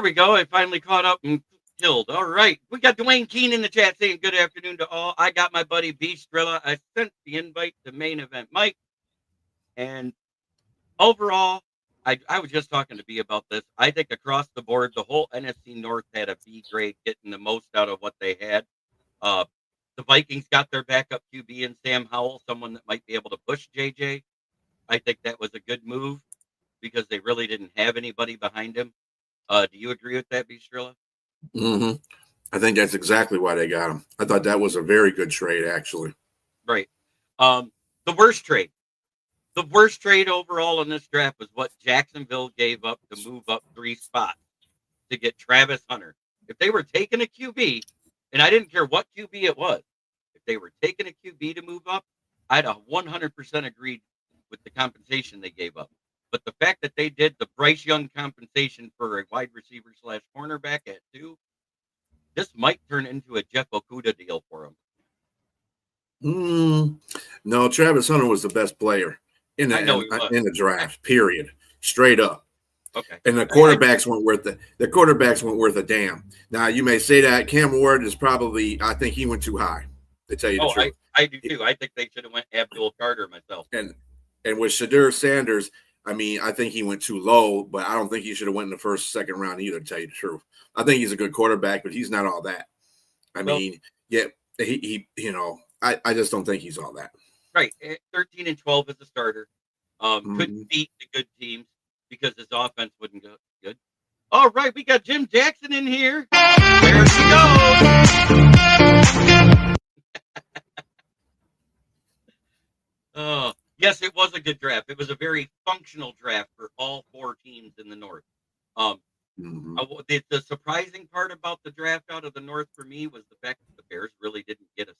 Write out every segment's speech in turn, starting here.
we go. I finally caught up and killed. All right. We got Dwayne Keene in the chat saying good afternoon to all. I got my buddy B Strilla. I sent the invite to main event Mike. And overall, I was just talking to B about this. I think across the board, the whole NFC North had a B grade, getting the most out of what they had. The Vikings got their backup QB in Sam Howell, someone that might be able to push JJ. I think that was a good move because they really didn't have anybody behind him. Do you agree with that, B Strilla? Mm-hmm. I think that's exactly why they got him. I thought that was a very good trade, actually. Right. The worst trade. The worst trade overall in this draft was what Jacksonville gave up to move up 3 spots to get Travis Hunter. If they were taking a QB, and I didn't care what QB it was, if they were taking a QB to move up, I'd have 100% agreed with the compensation they gave up. But the fact that they did the Bryce Young compensation for a wide receiver / cornerback at 2, this might turn into a Jeff Okudah deal for him. No, Travis Hunter was the best player in the draft. Period. Straight up. Okay. And the quarterbacks weren't worth a damn. Now you may say that Cam Ward is probably. I think he went too high. To tell you the truth, I do too. I think they should have went Abdul Carter myself. And with Shadur Sanders, I mean, I think he went too low, but I don't think he should have went in the first, second round either. To tell you the truth, I think he's a good quarterback, but he's not all that. I mean, I just don't think he's all that. Right. 13 and 12 as a starter. Couldn't beat the good teams because his offense wouldn't go good. All right, we got Jim Jackson in here. There he goes. Yes, it was a good draft. It was a very functional draft for all 4 teams in the North. The surprising part about the draft out of the North for me was the fact that the Bears really didn't get a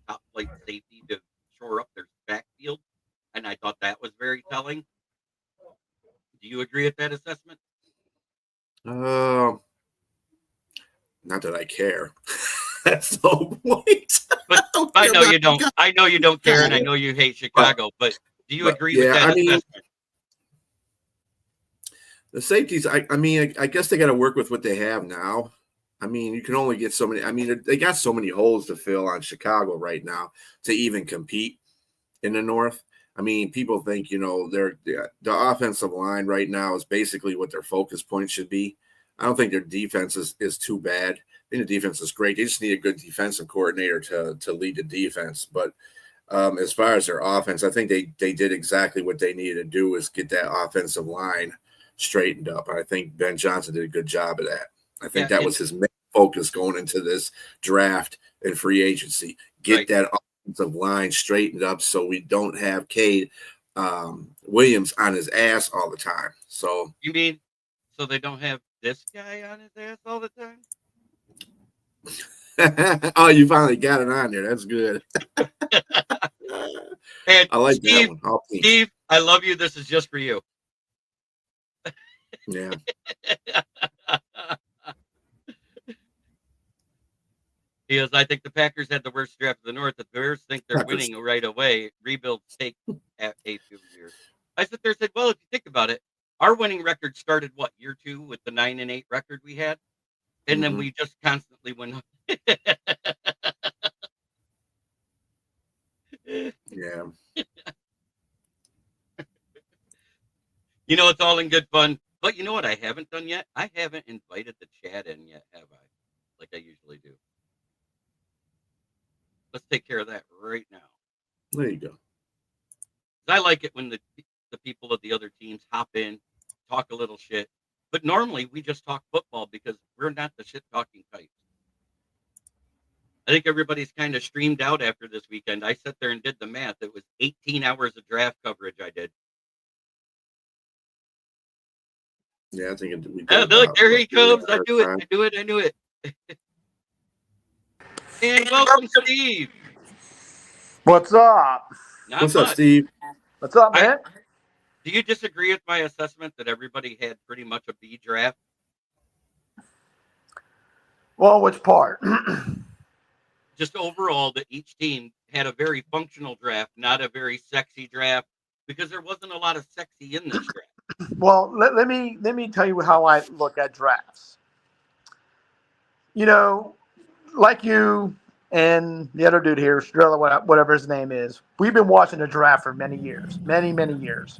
top flight safety to shore up their backfield. And I thought that was very telling. Do you agree with that assessment? Not that I care. That's the point. But I know you don't. I know you don't care, and I know you hate Chicago. But do you agree with that assessment? The safeties, I guess they got to work with what they have now. I mean, you can only get so many. I mean, they got so many holes to fill on Chicago right now to even compete in the North. I mean, people think, the offensive line right now is basically what their focus point should be. I don't think their defense is too bad. I think the defense is great. They just need a good defensive coordinator to lead the defense. But as far as their offense, I think they did exactly what they needed to do is get that offensive line straightened up. I think Ben Johnson did a good job of that. I think that was his main focus going into this draft and free agency. Get that offensive line straightened up so we don't have Cade Williams on his ass all the time. So you mean so they don't have this guy on his ass all the time? Oh, you finally got it on there. That's good. And I like Steve, that one. Steve, I love you. This is just for you. Yeah. Because I think the Packers had the worst draft of the North. The Bears think they're winning right away. Rebuilds take a few years. I sit there and said, well, if you think about it, our winning record started year 2 with the 9-8 record we had, and then we just constantly went up. Yeah. It's all in good fun. But you know what I haven't done yet? I haven't invited the chat in yet, have I? Like I usually do. Let's take care of that right now. There you go. I like it when the people of the other teams hop in, talk a little shit. But normally we just talk football because we're not the shit-talking types. I think everybody's kind of streamed out after this weekend. I sat there and did the math. It was 18 hours of draft coverage I did. Yeah, I think we did. Look, there he comes. I knew it. And welcome, Steve. What's up? What's up, Steve? What's up, man? Do you disagree with my assessment that everybody had pretty much a B draft? Well, which part? Just overall, that each team had a very functional draft, not a very sexy draft, because there wasn't a lot of sexy in this draft. Well, let me tell you how I look at drafts. You know, like you and the other dude here, Strella, whatever his name is, we've been watching the draft for many years, many years.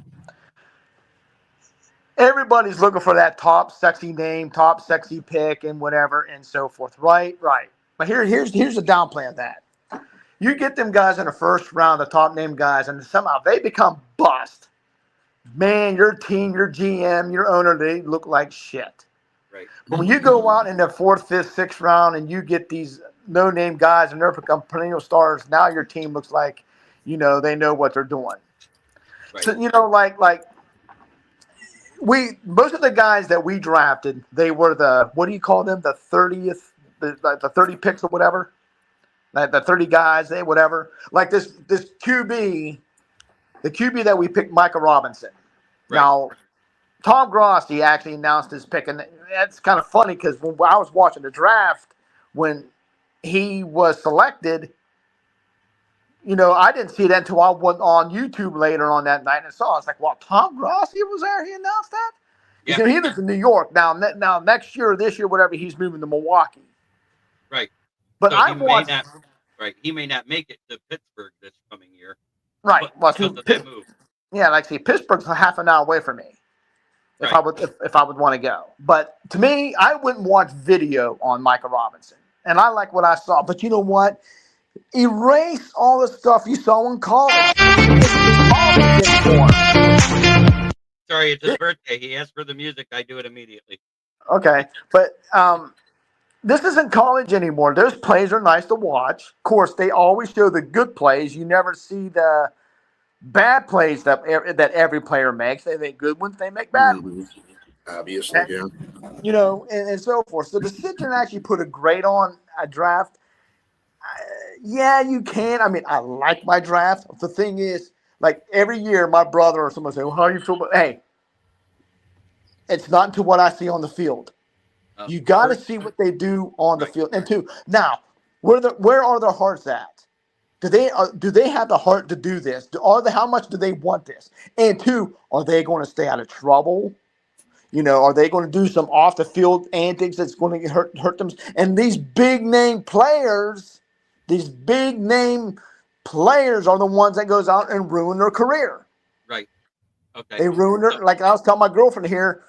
Everybody's looking for that top sexy name, top sexy pick, and whatever, and so forth. Right. But here's the downplay of that. You get them guys in the first round, the top name guys, and somehow they become bust. Man, your team, your GM, your owner, they look like shit. Right. But when you go out in the fourth, fifth, sixth round and you get these no-name guys and they're become perennial stars, now your team looks like, they know what they're doing. Right. So, like most of the guys that we drafted, they were the, what do you call them? The 30th, the 30 picks or whatever. Like the 30 guys, whatever. Like this QB, the QB that we picked, Micah Robinson. Right. Now, Tom Grossi actually announced his pick, and that's kind of funny because when I was watching the draft, when he was selected, I didn't see that until I went on YouTube later on that night and saw. It's like, well, Tom Grossi was there. He announced that. Yeah. He lives in New York now. Next year, this year, whatever, he's moving to Milwaukee. Right. But so I watched. He may not make it to Pittsburgh this coming year. Right. Well, because of that move. Yeah, like see, Pittsburgh's a half an hour away from me. If I would want to go. But to me, I wouldn't watch video on Micah Robinson. And I like what I saw. But you know what? Erase all the stuff you saw in college. Sorry, it's his birthday. He asked for the music. I do it immediately. Okay. But this isn't college anymore. Those plays are nice to watch. Of course, they always show the good plays. You never see the bad plays that every player makes. They make good ones. They make bad ones. Obviously, yeah. And so forth. So to sit there and actually put a grade on a draft, yeah, you can. I mean, I like my draft. The thing is, like every year, my brother or someone say, "Well, how do you feel about?" Hey, it's not to what I see on the field. You got to see what they do on the field. And two, now, where are their hearts at? Do they have the heart to do this? How much do they want this? And two, are they going to stay out of trouble? Are they going to do some off the field antics that's going to hurt them? And these big name players are the ones that goes out and ruin their career. Right. Okay. They ruin their, like I was telling my girlfriend here,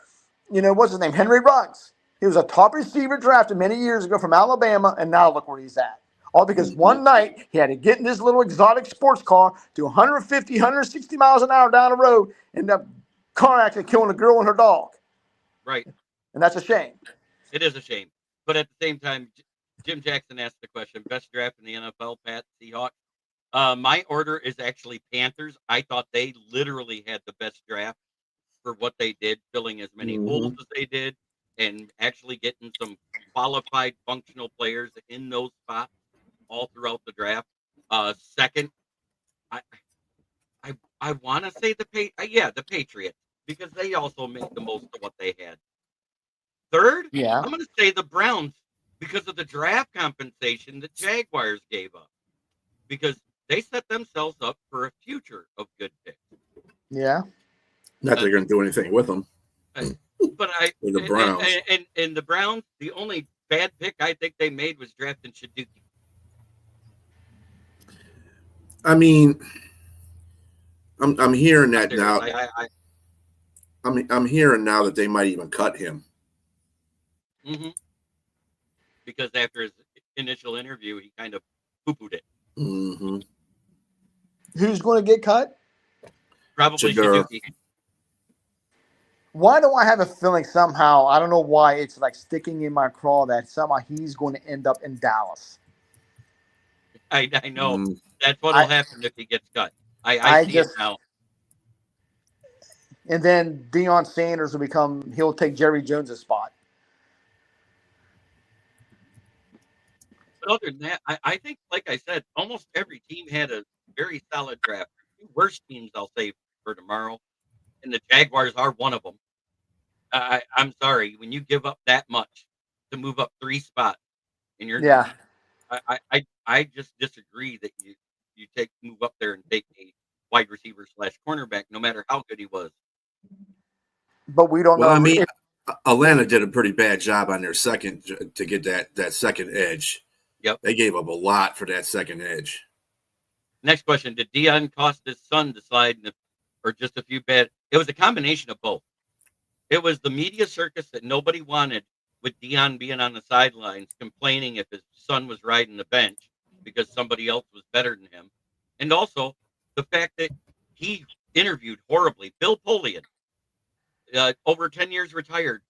what's his name? Henry Ruggs. He was a top receiver drafted many years ago from Alabama, and now look where he's at. All because one night he had to get in this little exotic sports car to 150, 160 miles an hour down the road, and the car accident killing a girl and her dog. Right. And that's a shame. It is a shame. But at the same time, Jim Jackson asked the question, best draft in the NFL, Pat, Seahawks. My order is actually Panthers. I thought they literally had the best draft for what they did, filling as many holes as they did, and actually getting some qualified functional players in those spots all throughout the draft. Second, I want to say the Patriots, because they also made the most of what they had. Third, I'm going to say the Browns because of the draft compensation that Jaguars gave up, because they set themselves up for a future of good picks. Yeah. Not that they're going to do anything with them. But the Browns. And the Browns, the only bad pick I think they made was drafting Shaduki. I mean, I'm hearing that now. I'm hearing now that they might even cut him. Mm-hmm. Because after his initial interview, he kind of poo-pooed it. Mm-hmm. Who's going to get cut? Probably Shaduki. Why do I have a feeling somehow, I don't know why, it's like sticking in my craw that somehow he's going to end up in Dallas? I know. That's what will happen if he gets cut. I see it now. And then Deion Sanders he'll take Jerry Jones' spot. But other than that, I think, like I said, almost every team had a very solid draft. The worst teams, I'll say, for tomorrow, and the Jaguars are one of them. I'm sorry, when you give up that much to move up 3 spots in your team, I just disagree that you move up there and take a wide receiver / cornerback, no matter how good he was. but we don't Well, I know mean, if, Atlanta did a pretty bad job on their second to get that second edge. Yep. They gave up a lot for that second edge. Next question: did Dion cost his son to slide, or just a few bad? It was a combination of both. It was the media circus that nobody wanted, with Dion being on the sidelines complaining if his son was riding the bench because somebody else was better than him, and also the fact that he interviewed horribly. Bill Polian, over 10 years retired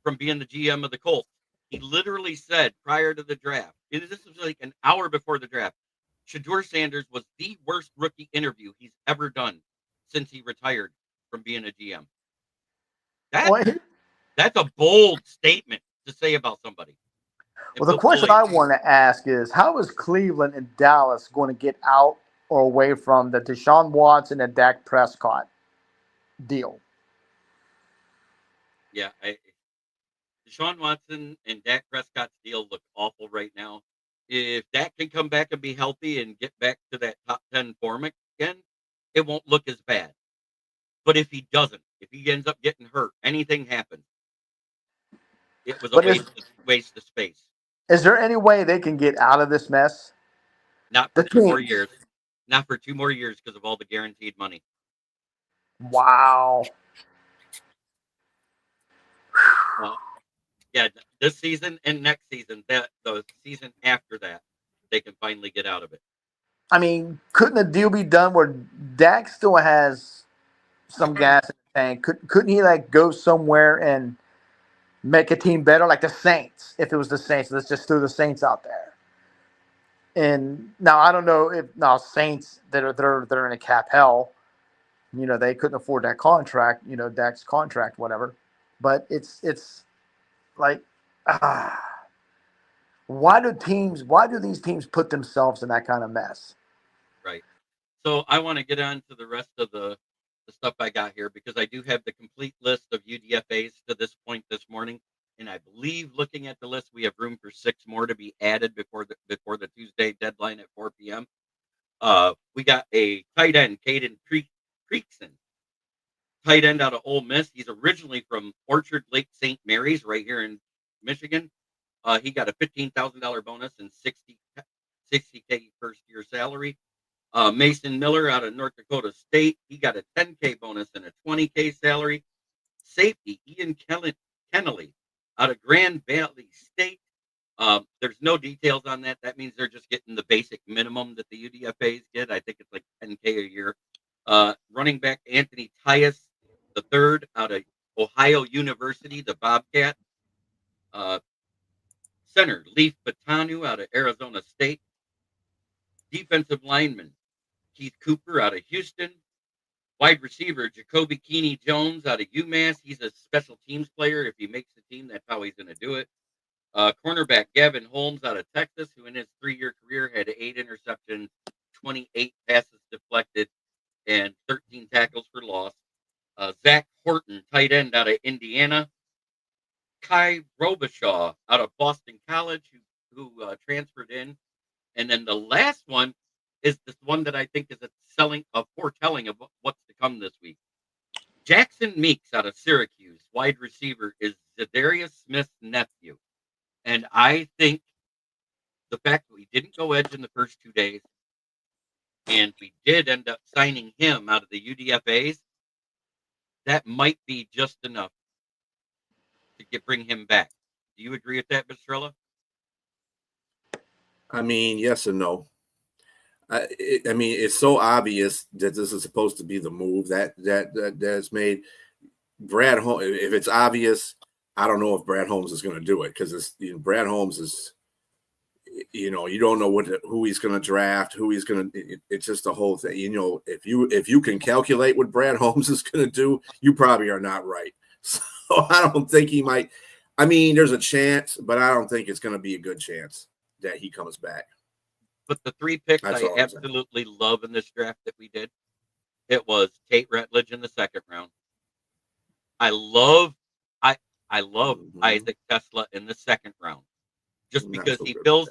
from being the GM of the Colts. He literally said prior to the draft, this was like an hour before the draft, Shedeur Sanders was the worst rookie interview he's ever done since he retired from being a GM. well, That's a bold statement to say about somebody. And well, the Bill question Polian, I want to ask is, how is Cleveland and Dallas going to get out or away from the Deshaun Watson and Dak Prescott deal? yeah, Deshaun Watson and Dak Prescott's deal look awful right now. If Dak can come back and be healthy and get back to that top 10 form again, it won't look as bad. But if he doesn't, if he ends up getting hurt, anything happens, it was a But waste of space. is there any way they can get out of this mess? Not for The 2 more teams. years. Not for 2 more years because of all the guaranteed money. Wow. Yeah, this season and next season, that the season after that, they can finally get out of it. I mean, couldn't a deal be done where Dak still has some gas in the tank? Couldn't he like go somewhere and make a team better, like the Saints? If it was the Saints, let's just throw the Saints out there. And now I don't know if now Saints that are in a cap hell, they couldn't afford that contract, Dak's contract, whatever. But it's like, why do these teams put themselves in that kind of mess? Right. So I want to get on to the rest of the stuff I got here because I do have the complete list of UDFAs to this point this morning. And I believe looking at the list, we have room for 6 more to be added before the Tuesday deadline at 4 p.m. We got a tight end, Caden Creekson, tight end out of Ole Miss. He's originally from Orchard Lake St. Mary's right here in Michigan. He got a $15,000 bonus and 60K first year salary. Mason Miller out of North Dakota State. He got a 10K bonus and a 20K salary. Safety, Ian Kennelly out of Grand Valley State. There's no details on that. That means they're just getting the basic minimum that the UDFAs get. I think it's like 10K a year. Running back Anthony Tyus the third out of Ohio University, the Bobcat. Center Leaf Batanu out of Arizona State. Defensive lineman Keith Cooper out of Houston. Wide receiver Jacoby Keeney Jones out of UMass. He's a special teams player. If he makes the team, that's how he's going to do it. Cornerback Gavin Holmes out of Texas, who in his 3-year career had 8 interceptions, 28 passes deflected, and 13 tackles for loss. Zach Horton, tight end out of Indiana. Kai Robichaud out of Boston College, who transferred in. And then the last one is this one that I think is a foretelling of what's to come this week. Jackson Meeks out of Syracuse, wide receiver, is Zadarius Smith's nephew. And I think the fact that we didn't go edge in the first 2 days, and we did end up signing him out of the UDFAs, that might be just enough to bring him back. Do you agree with that, Bistrella? I mean, yes and no. I mean, it's so obvious that this is supposed to be the move that's made. Brad Holmes, if it's obvious, I don't know if Brad Holmes is going to do it because Brad Holmes is, you don't know who he's going to draft, who he's going to. It's just a whole thing. If you can calculate what Brad Holmes is going to do, you probably are not right. So I don't think he might. I mean, there's a chance, but I don't think it's going to be a good chance that he comes back. But the 3 picks I absolutely love in this draft that we did, it was Tate Ratledge in the 2nd round. I love Isaac Tesla in the 2nd round, just because he fills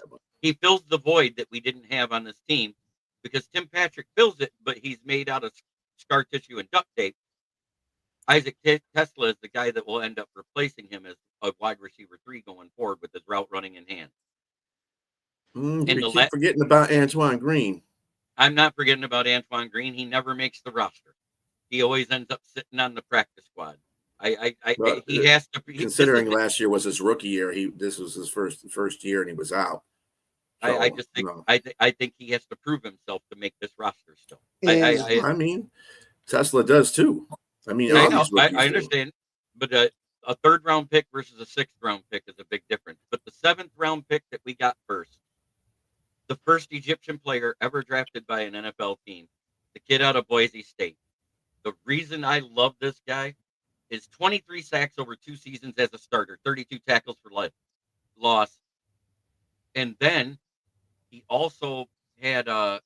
the void that we didn't have on this team. Because Tim Patrick fills it, but he's made out of scar tissue and duct tape. Isaac Tesla is the guy that will end up replacing him as a wide receiver 3 going forward with his route running in hand. You keep forgetting about Antoine Green. I'm not forgetting about Antoine Green. He never makes the roster. He always ends up sitting on the practice squad. He has to. Considering last year was his rookie year, this was his first year, and he was out. So, I just think I think he has to prove himself to make this roster still. I mean, Tesla does too. I mean, I know. I understand, but a 3rd round pick versus a 6th round pick is a big difference. But the 7th round pick that we got first, the first Egyptian player ever drafted by an NFL team, the kid out of Boise State. The reason I love this guy is 23 sacks over 2 seasons as a starter, 32 tackles for loss. And then he also had, I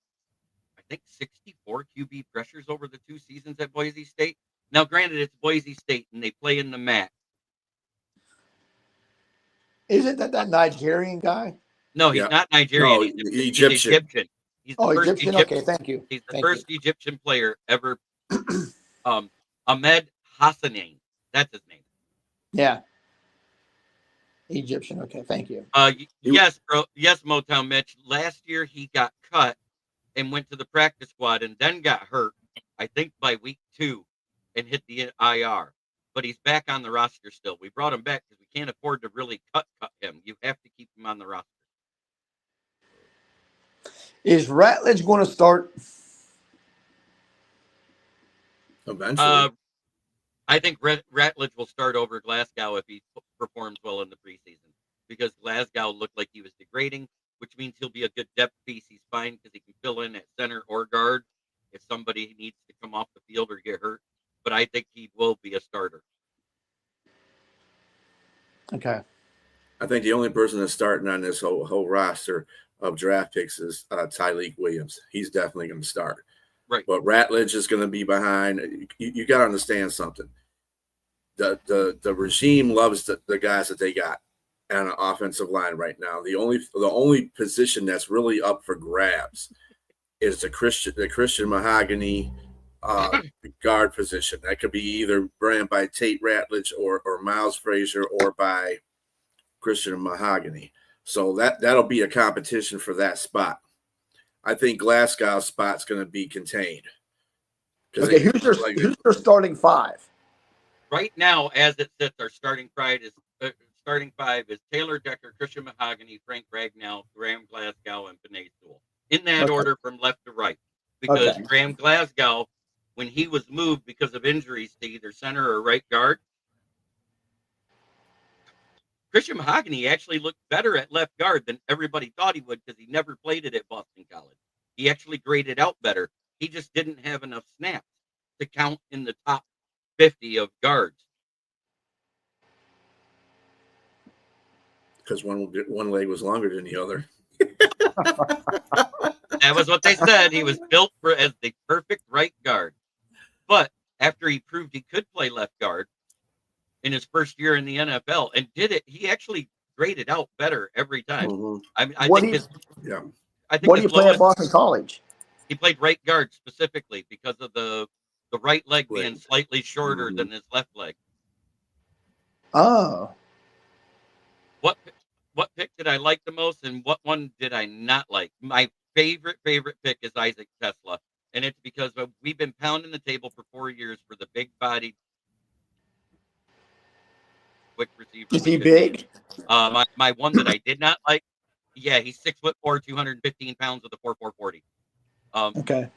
think, 64 QB pressures over the 2 seasons at Boise State. Now, granted, it's Boise State, and they play in the MAC. Isn't that Nigerian guy? No, he's not Nigerian. No, he's Egyptian. Egyptian. He's the first Egyptian. Okay, thank you. He's the first Egyptian player ever. Ahmed Hassanein. That's his name. Yeah. Egyptian. Okay, thank you. Yes, bro. Yes, Motown Mitch. Last year he got cut and went to the practice squad and then got hurt, I think by week 2, and hit the IR. But he's back on the roster still. We brought him back because we can't afford to really cut him. You have to keep him on the roster. Is Ratledge going to start? Eventually. I think Ratledge will start over Glasgow if he performs well in the preseason, because Glasgow looked like he was degrading, which means he'll be a good depth piece. He's fine because he can fill in at center or guard if somebody needs to come off the field or get hurt. But I think he will be a starter. Okay. I think the only person that's starting on this whole roster of draft picks is Tyleek Williams. He's definitely going to start. Right. But Ratledge is going to be behind. You got to understand something. The regime loves the guys that they got on an offensive line right now. The only position that's really up for grabs is the Christian Mahogany guard position. That could be either ran by Tate Ratledge or Miles Frazier or by Christian Mahogany. So that'll be a competition for that spot. I think Glasgow's spot's going to be contained. Okay, who's their starting 5? Right now, as it sits, our starting 5 is Taylor Decker, Christian Mahogany, Frank Ragnall, Graham Glasgow, and Panay Sewell. In that order from left to right. Because Graham Glasgow, when he was moved because of injuries to either center or right guard, Christian Mahogany actually looked better at left guard than everybody thought he would because he never played it at Boston College. He actually graded out better. He just didn't have enough snaps to count in the top 50 of guards. Because one leg was longer than the other. That was what they said. He was built as the perfect right guard. But after he proved he could play left guard in his first year in the NFL and did it, he actually graded out better every time. Mm-hmm. I think what do you play at Boston College? He played right guard specifically because of the right leg being slightly shorter than his left leg. Oh. What pick did I like the most and what one did I not like? My favorite pick is Isaac Tesla. And it's because we've been pounding the table for 4 years for the big-bodied quick receiver. Is he big? My one that I did not like, yeah, he's 6'4", 215 pounds with a 4.40. Okay.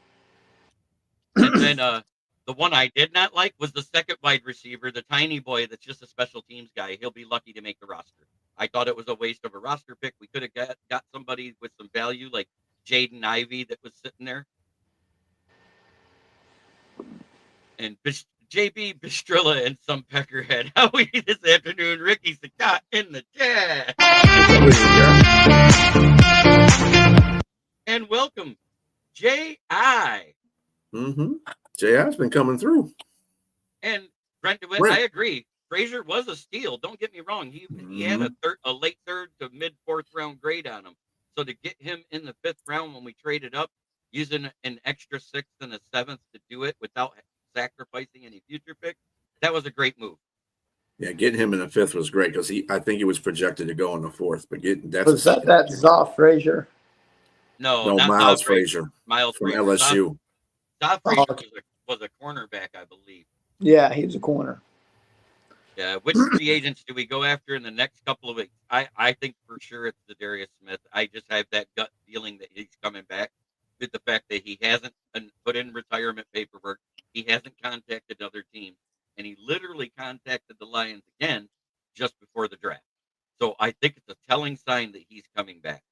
And then the one I did not like was the second wide receiver, the tiny boy that's just a special teams guy. He'll be lucky to make the roster. I thought it was a waste of a roster pick. We could have got somebody with some value like Jaden Ivey that was sitting there. And JB Bistrilla and some peckerhead. How are you this afternoon? Ricky Sakat in the chat. And welcome, J.I. J.I.'s been coming through. And Brent DeWitt, I agree. Frazier was a steal. Don't get me wrong. He had a late 3rd to mid 4th round grade on him. So to get him in the 5th round when we traded up, using an extra 6th and a 7th to do it without sacrificing any future picks, that was a great move. Yeah, getting him in the 5th was great because I think he was projected to go in the 4th, but Was that Zoff Frazier? No, no not Miles Zoff Frazier Miles from Frazier. LSU. Zoff Frazier was a cornerback, I believe. Yeah, he was a corner. Yeah, which free agents do we go after in the next couple of weeks? I think for sure it's Zadarius Smith. I just have that gut feeling that he's coming back with the fact that he hasn't put in retirement paperwork. He hasn't contacted other teams, and he literally contacted the Lions again just before the draft. So I think it's a telling sign that he's coming back.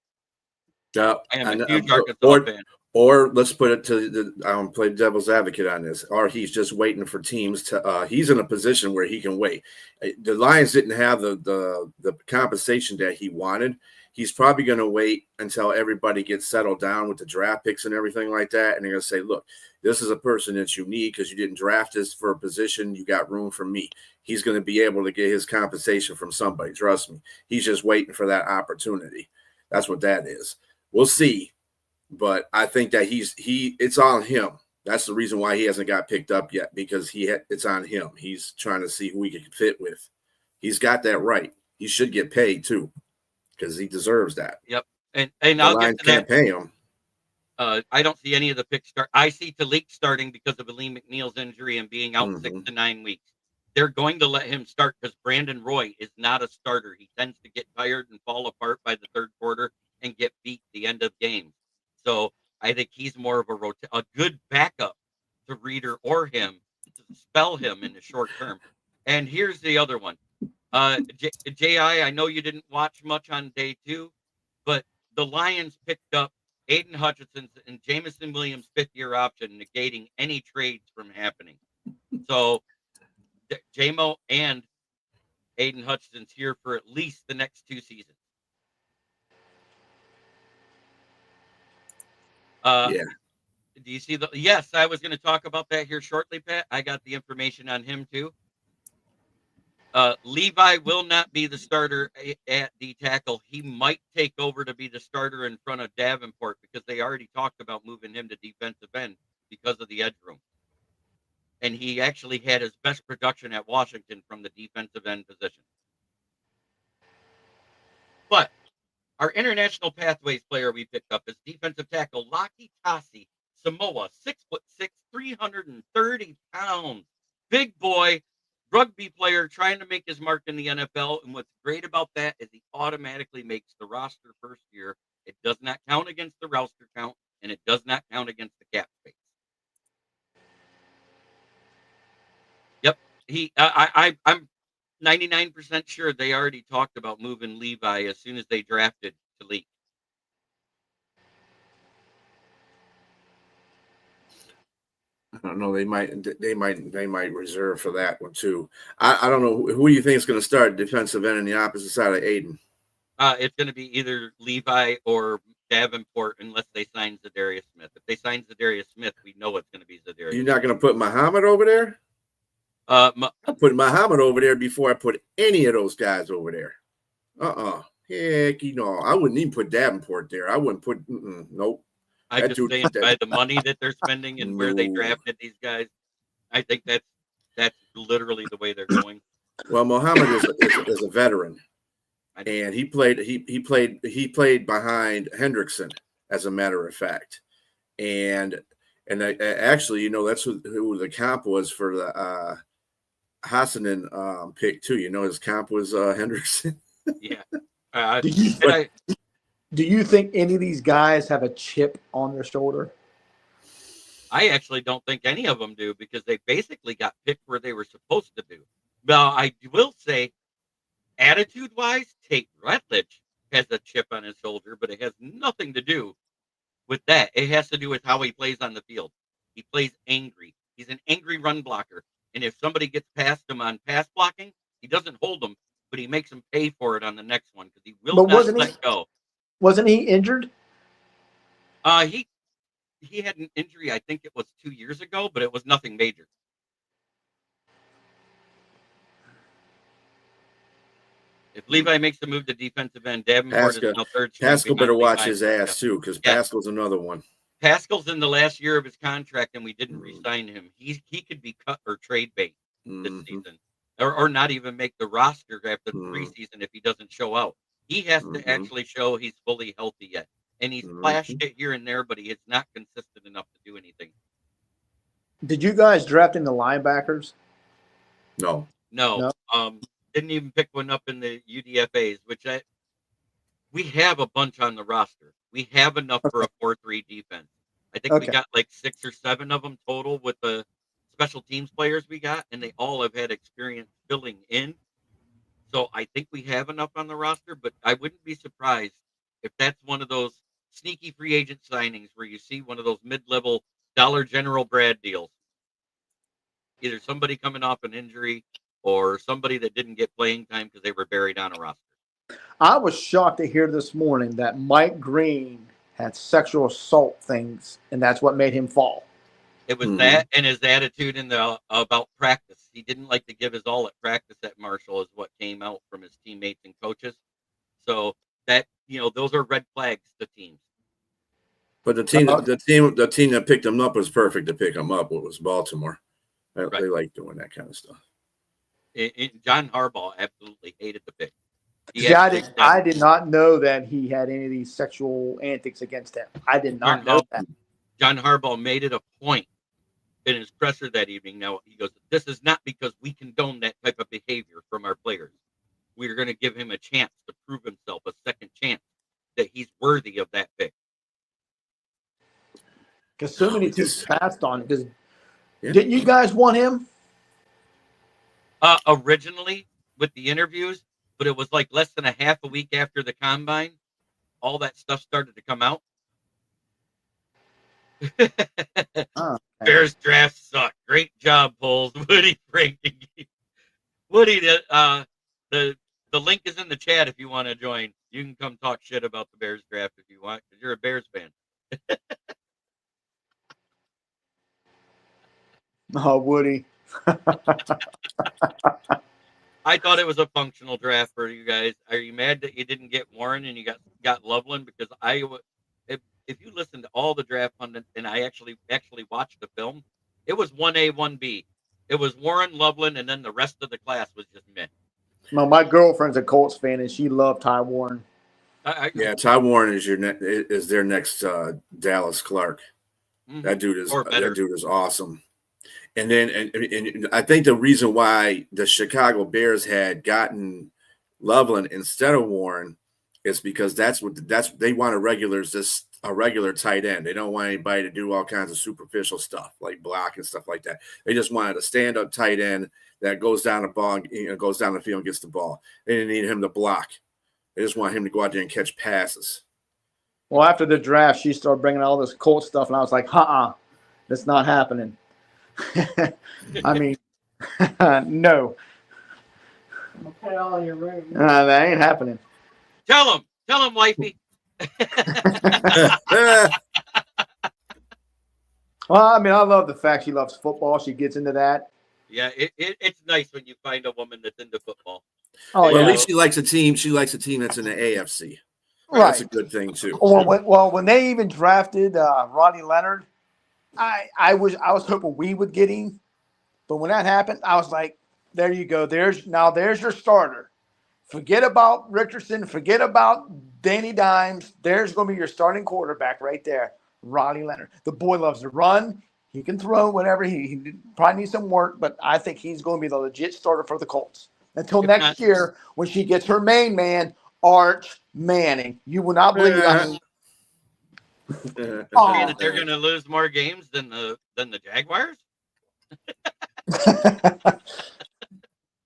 Yeah, I am a huge Arkansas fan. Or let's put it to the play devil's advocate on this. Or he's just waiting for teams to. He's in a position where he can wait. The Lions didn't have the compensation that he wanted. He's probably going to wait until everybody gets settled down with the draft picks and everything like that. And they're going to say, look, this is a person that you need because you didn't draft us for a position. You got room for me. He's going to be able to get his compensation from somebody. Trust me. He's just waiting for that opportunity. That's what that is. We'll see. But I think that it's on him. That's the reason why he hasn't got picked up yet, because it's on him. He's trying to see who he can fit with. He's got that right. He should get paid too, because he deserves that. Yep. And the I'll Lions get to can't that. pay him. I don't see any of the picks start. I see Talik starting because of Aleem McNeil's injury and being out 6 to 9 weeks. They're going to let him start because Brandon Roy is not a starter. He tends to get tired and fall apart by the third quarter and get beat at the end of games. So I think he's more of a good backup to Reeder or him to spell him in the short term. And here's the other one. J.I., I know you didn't watch much on day 2, but the Lions picked up Aiden Hutchinson and Jameson Williams' 5th-year option, negating any trades from happening. So J-Mo and Aiden Hutchinson's here for at least the next 2 seasons. Yeah. Do you see yes, I was going to talk about that here shortly, Pat. I got the information on him too. Levi will not be the starter at D tackle. He might take over to be the starter in front of Davenport because they already talked about moving him to defensive end because of the edge room. And he actually had his best production at Washington from the defensive end position. But our international pathways player we picked up is defensive tackle Laki Tasi Samoa, 6'6", 330 pounds. Big boy, rugby player trying to make his mark in the NFL. And what's great about that is he automatically makes the roster first year. It does not count against the roster count, and it does not count against the cap space. Yep. I'm 99% sure they already talked about moving Levi as soon as they drafted Talik. I don't know. They might reserve for that one too. I don't know. Who do you think is going to start defensive end on the opposite side of Aiden? It's going to be either Levi or Davenport unless they sign Zadarius Smith. If they sign Zadarius Smith, we know it's going to be Zadarius. You're not going to put Muhammad over there? I put Muhammad over there before I put any of those guys over there. Heck, I wouldn't even put Davenport there. I wouldn't put. Nope. I just saying by the money that they're spending and where they drafted these guys, I think that's literally the way they're going. Well, Muhammad is a veteran, and he played behind Hendrickson, as a matter of fact, and actually, that's who the comp was for the Hassanen pick too. His comp was Hendrickson. Yeah. Do you think any of these guys have a chip on their shoulder? I actually don't think any of them do because they basically got picked where they were supposed to do. Now, I will say, attitude-wise, Tate Rutledge has a chip on his shoulder, but it has nothing to do with that. It has to do with how he plays on the field. He plays angry. He's an angry run blocker. And if somebody gets past him on pass blocking, he doesn't hold them, but he makes them pay for it on the next one because he will not let go. Wasn't he injured? He had an injury, I think it was 2 years ago, but it was nothing major. If Levi makes the move to defensive end, Davenport is now third. Pascal better watch his ass too, because Pascal's another one. Pascal's in the last year of his contract, and we didn't re-sign him. He could be cut or trade bait. this Mhm. season, or not even make the roster after the Mhm. preseason if he doesn't show out. He has to Mhm. actually show he's fully healthy yet. And he's flashed Mhm. it here and there, but he is not consistent enough to do anything. Did you guys draft in the linebackers? No. No, No. didn't even pick one up in the UDFAs, we have a bunch on the roster. We have enough for a 4-3 defense. I think we Okay. got like 6 or 7 of them total with the special teams players we got, and they all have had experience filling in. So I think we have enough on the roster, but I wouldn't be surprised if that's one of those sneaky free agent signings where you see one of those mid-level Dollar General Brad deals. Either somebody coming off an injury or somebody that didn't get playing time because they were buried on a roster. I was shocked to hear this morning that Mike Green had sexual assault things, and that's what made him fall. It was Mhm. that and his attitude in the about practice. He didn't like to give his all at practice at Marshall, is what came out from his teammates and coaches. So that those are red flags to teams. But the team, Uh, the team that picked him up was perfect to pick him up. It was Baltimore. Right. They like doing that kind of stuff. John Harbaugh absolutely hated the pick. See, I did not know that he had any of these sexual antics against him. I did not know that. John Harbaugh made it a point in his presser that evening. Now he goes, "This is not because we condone that type of behavior from our players. We're going to give him a chance to prove himself, a second chance that he's worthy of that pick." Because so many teams passed on it. Yeah. Didn't you guys want him? Originally with the interviews, but it was like less than a half a week after the combine, all that stuff started to come out. Bears draft sucked. Great job, Poles. Woody, Frank, Woody. The link is in the chat if you want to join. You can come talk shit about the Bears draft if you want, because you're a Bears fan. Oh, Woody. I thought it was a functional draft for you guys. Are you mad that you didn't get Warren and you got Loveland? Because if you listen to all the draft pundits, and I actually watched the film, it was 1A, 1B. It was Warren, Loveland, and then the rest of the class was just men. No, my girlfriend's a Colts fan, and she loved Ty Warren. Yeah, Ty Warren is their next Dallas Clark. Mm-hmm. That dude is awesome. And then and I think the reason why the Chicago Bears had gotten Loveland instead of Warren is because they want a regular tight end. They don't want anybody to do all kinds of superficial stuff like block and stuff like that. They just wanted a stand-up tight end that goes down the ball, goes down the field and gets the ball. They didn't need him to block. They just want him to go out there and catch passes. Well, after the draft, she started bringing all this Colts stuff, and I was like, that's not happening. I mean, no. I'll put it all in your room. That ain't happening. Tell him, wifey. Well, I mean, I love the fact she loves football. She gets into that. Yeah, it's nice when you find a woman that's into football. Oh, well, yeah. at least she likes a team. She likes a team that's in the AFC. Right. That's a good thing too. Well, when they even drafted Ronnie Leonard, I was hoping we would get him, but when that happened, I was like, there you go. There's your starter. Forget about Richardson. Forget about Danny Dimes. There's going to be your starting quarterback right there, Ronnie Leonard. The boy loves to run. He can throw whatever. He probably needs some work, but I think he's going to be the legit starter for the Colts until next year when she gets her main man, Arch Manning. You will not believe it. I mean, That they're going to lose more games than the Jaguars.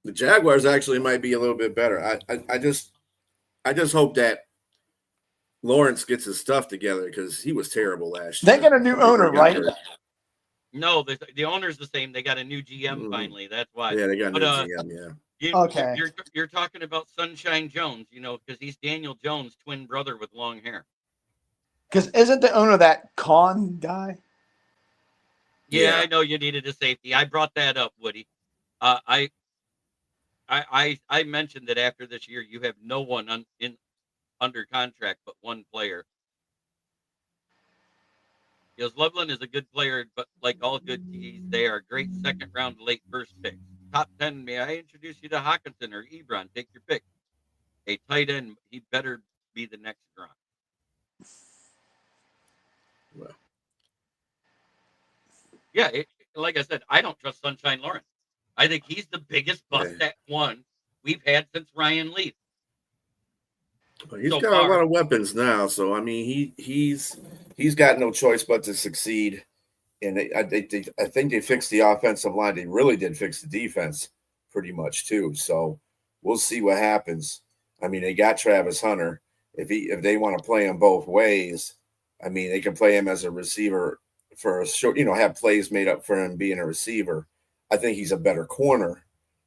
The Jaguars actually might be a little bit better. I just hope that Lawrence gets his stuff together because he was terrible last year. They got a new owner, right? No, the owner's the same. They got a new GM finally. That's why. Yeah, they got a new GM. Yeah. Okay. You're talking about Sunshine Jones, because he's Daniel Jones' twin brother with long hair. Because isn't the owner that Con guy? Yeah, I know you needed a safety. I brought that up, Woody. I mentioned that after this year, you have no one under contract but one player. Because Loveland is a good player, but like all good teams, they are great second round, late first picks. top 10, may I introduce you to Hawkinson or Ebron? Take your pick. A tight end, he better be the next Gronk. Well. Yeah, like I said, I don't trust Sunshine Lawrence. I think he's the biggest bust at one we've had since Ryan Leaf. Well, he's got a lot of weapons now, so I mean, he's got no choice but to succeed. And I think they fixed the offensive line. They really did fix the defense pretty much too. So we'll see what happens. I mean, they got Travis Hunter. If they want to play him both ways, I mean, they can play him as a receiver for a short, have plays made up for him being a receiver. I think he's a better corner,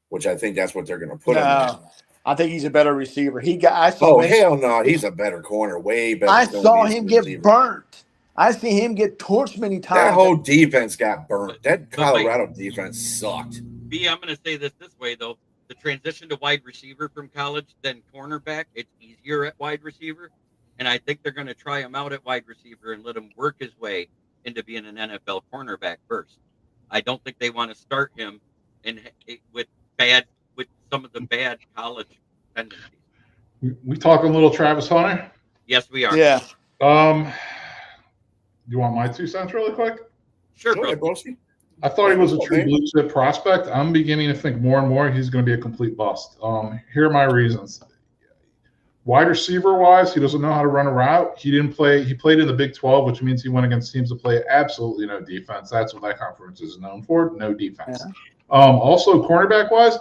which I think that's what they're going to put him in. I think he's a better receiver. Hell no, he's a better corner, way better. I saw him get burnt. I see him get torched many times. That whole defense got burnt. That Colorado defense sucked. B, I'm going to say this way, though. The transition to wide receiver from college, then cornerback, it's easier at wide receiver. And I think they're going to try him out at wide receiver and let him work his way into being an NFL cornerback first. I don't think they want to start him with some of the bad college tendencies. We talking a little Travis Hunter? Yes, we are. Yeah. You want my 2 cents really quick? Sure, bro. bro. I thought he was a true blue chip prospect. I'm beginning to think more and more he's going to be a complete bust. Here are my reasons. Wide receiver wise, he doesn't know how to run a route. He didn't play. He played in the Big 12, which means he went against teams that play absolutely no defense. That's what that conference is known for, no defense. Yeah. Also, cornerback wise,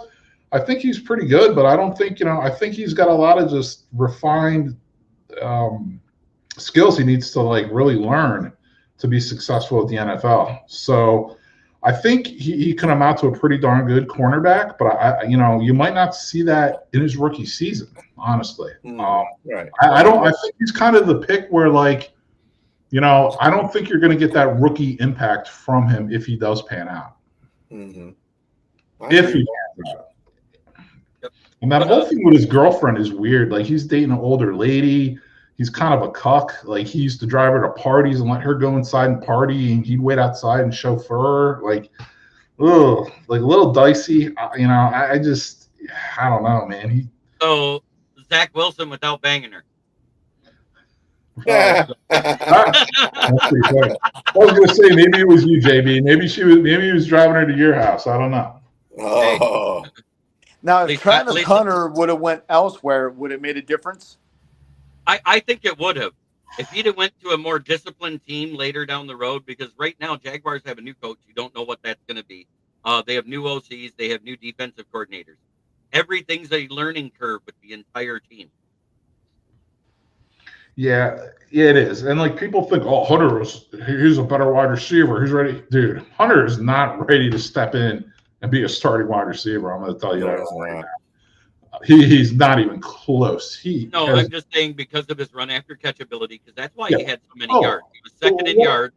I think he's pretty good, but I don't think, I think he's got a lot of just refined skills he needs to really learn to be successful at the NFL. So I think he can amount to a pretty darn good cornerback, but you might not see that in his rookie season, honestly. Right. I think he's kind of the pick where I don't think you're going to get that rookie impact from him if he does pan out. Mm-hmm. If he pans out. And that whole thing with his girlfriend is weird. He's dating an older lady. He's kind of a cuck. He used to drive her to parties and let her go inside and party, and he'd wait outside and chauffeur. A little dicey. I don't know, man. So Zach Wilson without banging her. Yeah. That's pretty funny. I was going to say maybe it was you, JB. Maybe he was driving her to your house. I don't know. Oh. Now, if Travis Hunter would have went elsewhere, would it made a difference? I think it would have. If he'd have went to a more disciplined team later down the road, because right now Jaguars have a new coach. You don't know what that's going to be. They have new OCs. They have new defensive coordinators. Everything's a learning curve with the entire team. Yeah, it is. And people think, he's a better wide receiver. He's ready. Dude, Hunter is not ready to step in and be a starting wide receiver. I'm going to tell you that right now. He's not even close. I'm just saying because of his run after catch ability, because that's why he had so many yards. He was second in yards,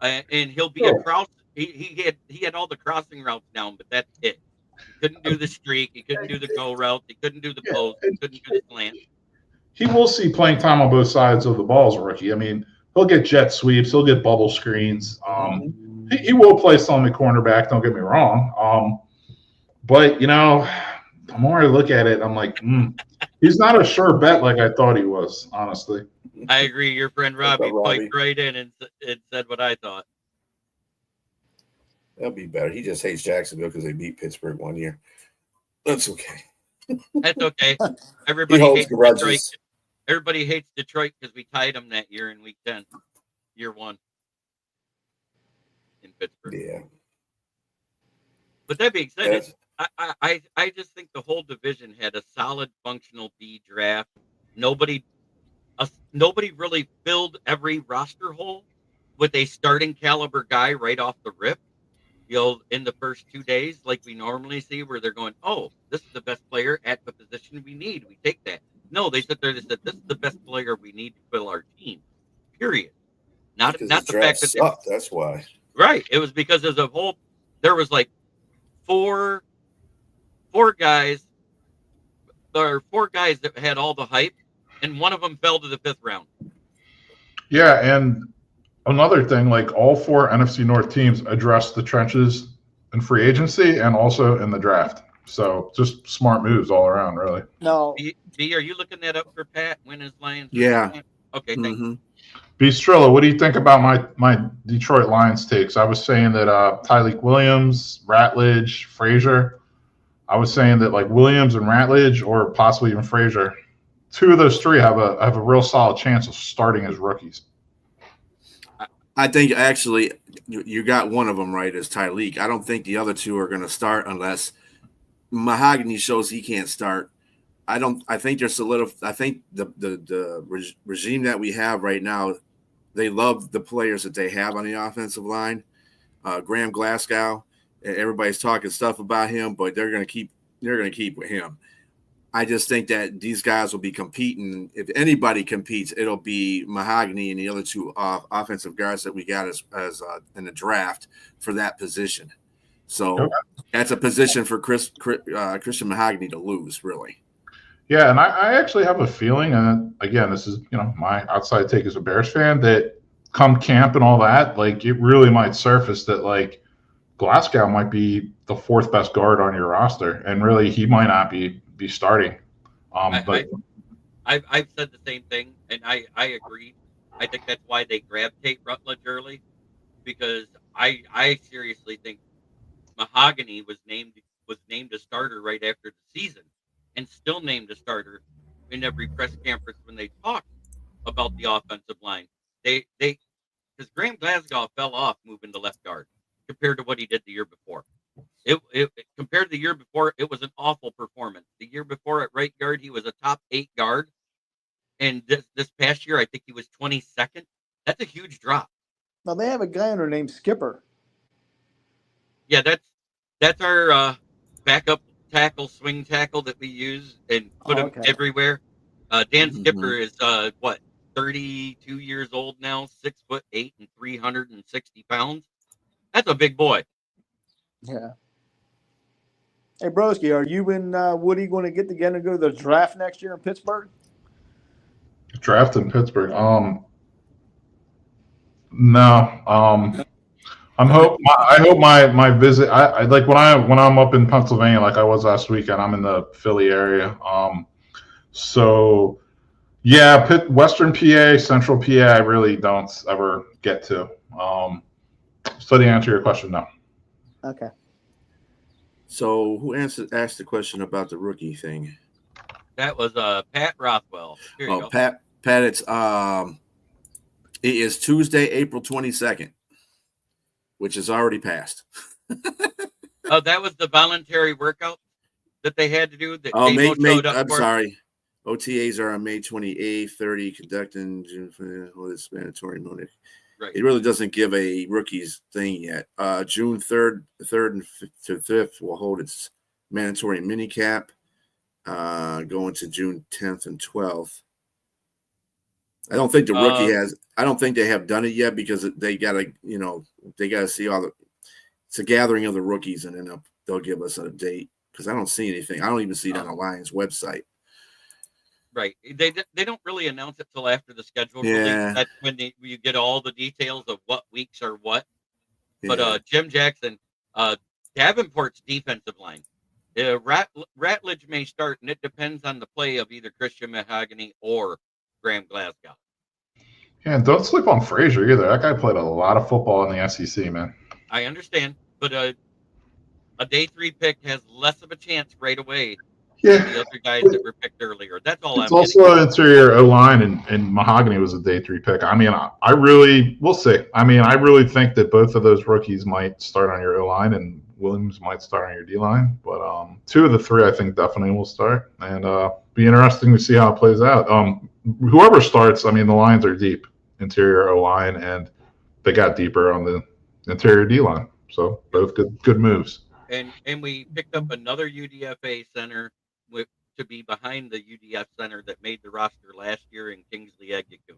and he'll be a cross. He had all the crossing routes down, but that's it. He couldn't do the streak. He couldn't do the go route. He couldn't do the post. He couldn't do the slant. He will see playing time on both sides of the ball as a rookie. I mean, he'll get jet sweeps. He'll get bubble screens. He will play some at cornerback. Don't get me wrong. But the more I look at it, I'm like, he's not a sure bet like I thought he was, honestly. I agree. Your friend Robbie piped right in and said what I thought. That'll be better. He just hates Jacksonville because they beat Pittsburgh one year. That's okay. That's okay. Everybody hates Detroit. Everybody hates Detroit because we tied them that year in Week 10, year 1 in Pittsburgh. Yeah. But that being said, I just think the whole division had a solid, functional B draft. Nobody really filled every roster hole with a starting caliber guy right off the rip. In the first 2 days, like we normally see, where they're going, "Oh, this is the best player at the position we need. We take that." No, they sit there. They said, "This is the best player we need to fill our team." Period. Not the fact that sucked. That's why. Right. It was because as a whole, there was four guys. There are 4 guys that had all the hype, and one of them fell to the 5th round. Yeah, and another thing, all 4 NFC North teams addressed the trenches in free agency and also in the draft. So just smart moves all around, really. No, B, are you looking that up for Pat? When his Lions? Yeah. Okay, thank you. Beastrilla, what do you think about my Detroit Lions takes? I was saying that Tyleek Williams, Ratledge, Frazier. I was saying that like Williams and Ratledge, or possibly even Frazier, two of those three have a real solid chance of starting as rookies. I think actually you got one of them right as Tyleek. I don't think the other two are going to start unless Mahogany shows he can't start. I think they're solidified. I think the regime that we have right now, they love the players that they have on the offensive line. Graham Glasgow, everybody's talking stuff about him, but they're going to keep with him. I just think that these guys will be competing. If anybody competes, it'll be Mahogany and the other two offensive guards that we got as in the draft for that position. So that's a position for Christian Mahogany to lose, really. Yeah, and I actually have a feeling, and again, this is my outside take as a Bears fan, that come camp and all that, like it really might surface that like Glasgow might be the fourth best guard on your roster, and really he might not be starting. But I've said the same thing, and I agree. I think that's why they grabbed Tate Rutledge early, because I seriously think Mahogany was named a starter right after the season, and still named a starter in every press conference when they talked about the offensive line. They because Graham Glasgow fell off moving to left guard compared to what he did the year before. It compared to the year before, it was an awful performance. The year before at right guard, he was a top 8 guard, and this past year, I think he was 22nd. That's a huge drop. now they have a guy in there named Skipper. Yeah, that's our backup tackle, swing tackle that we use and put him everywhere. Dan Skipper is 32 years old now, 6'8" and 360 pounds. That's a big boy. Yeah. Hey, Broski, are you and Woody going to get together and go to the draft next year in Pittsburgh? draft in Pittsburgh. No. I hope my visit. I like when I'm up in Pennsylvania, like I was last weekend. I'm in the Philly area. So yeah, Western PA, Central PA. I really don't ever get to. So to answer your question, no. Okay. So who asked the question about the rookie thing? That was Pat Rothwell. Here you go. Pat, it is Tuesday, April 22nd, which is already passed. Oh, that was the voluntary workout that they had to do. That I'm sorry. OTAs are on May 28th, 30, conducting June. This mandatory Munich. Right. It really doesn't give a rookies thing yet. June 3rd and 5th will hold its mandatory mini cap. Going to June 10th and 12th. I don't think the rookie has. I don't think they have done it yet because they gotta see all the. It's a gathering of the rookies, and then they'll give us a date because I don't see anything. I don't even see it on the Lions website. Right. They don't really announce it till after the schedule Yeah. release. That's when you get all the details of what weeks are what. Yeah. But Jim Jackson, Davenport's defensive line. Ratledge may start, and it depends on the play of either Christian Mahogany or Graham Glasgow. Yeah, and don't sleep on Frazier either. That guy played a lot of football in the SEC, man. I understand, but a day 3 pick has less of a chance right away than the other guys that were picked earlier. That's all. It's also an interior O-line, and Mahogany was a day 3 pick. I mean, we'll see. I mean, I really think that both of those rookies might start on your O-line, and Williams might start on your D-line. But 2 of the 3, I think, definitely will start, and be interesting to see how it plays out. Whoever starts, I mean, the lines are deep, interior O-line, and they got deeper on the interior D-line. So both good moves. And we picked up another UDFA center to be behind the UDF center that made the roster last year in Kingsley Agyekum.